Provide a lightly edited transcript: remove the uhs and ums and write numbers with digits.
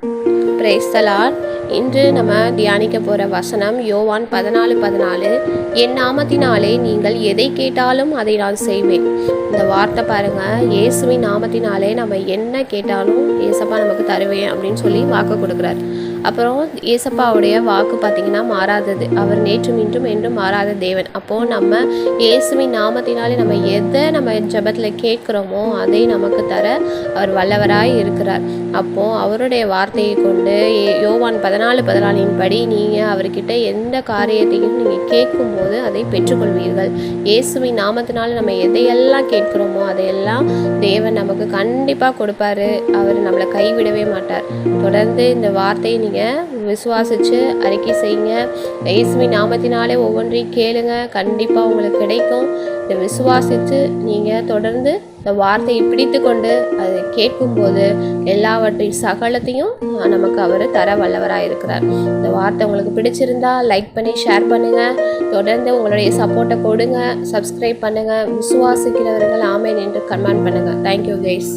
Praise the Lord. இன்று நம்ம தியானிக்க போகிற வசனம் யோவான் 14:14. என் நாமத்தினாலே நீங்கள் எதை கேட்டாலும் அதை நான் செய்வேன். இந்த வார்த்தை பாருங்கள், இயேசுவின் நாமத்தினாலே நம்ம என்ன கேட்டாலும் ஏசப்பா நமக்கு தருவேன் அப்படின்னு சொல்லி வாக்கு கொடுக்குறார். அப்புறம் ஏசப்பாவுடைய வாக்கு பார்த்திங்கன்னா மாறாதது. அவர் நேற்றும் இன்றும் என்றும் மாறாத தேவன். அப்போது நம்ம இயேசுவின் நாமத்தினாலே நம்ம எதை நம்ம ஜெபத்தில் கேட்குறோமோ அதை நமக்கு தர அவர் வல்லவராய் இருக்கிறார். அப்போது அவருடைய வார்த்தையை கொண்டு யோவான் 14:14 படி நீங்கள் அவர்கிட்ட எந்த காரியத்தையும் நீங்கள் கேட்கும்போது அதை பெற்றுக்கொள்வீர்கள். இயேசுவின் நாமத்தினால நம்ம எதையெல்லாம் கேட்குறோமோ அதையெல்லாம் தேவன் நமக்கு கண்டிப்பாக கொடுப்பாரு. அவர் நம்மளை கைவிடவே மாட்டார். தொடர்ந்து இந்த வார்த்தையை நீங்கள் விசுவாசித்து அறிக்கை செய்யுங்க. இயேசுவின் நாமத்தினாலே ஒவ்வொன்றையும் கேளுங்க, கண்டிப்பாக உங்களுக்கு கிடைக்கும். இதை விசுவாசித்து நீங்கள் தொடர்ந்து இந்த வார்த்தையை பிடித்து கொண்டு அதை கேட்கும்போது எல்லாவற்றையும் சகலத்தையும் நமக்கு அவர் தர வல்லவராக இருக்கிறார். இந்த வார்த்தை உங்களுக்கு பிடிச்சிருந்தா லைக் பண்ணி ஷேர் பண்ணுங்கள். தொடர்ந்து உங்களுடைய சப்போர்ட்டை கொடுங்க, சப்ஸ்கிரைப் பண்ணுங்கள். விசுவாசிக்கிறவர்கள் ஆமென் என்று கமெண்ட் பண்ணுங்கள். Thank you guys.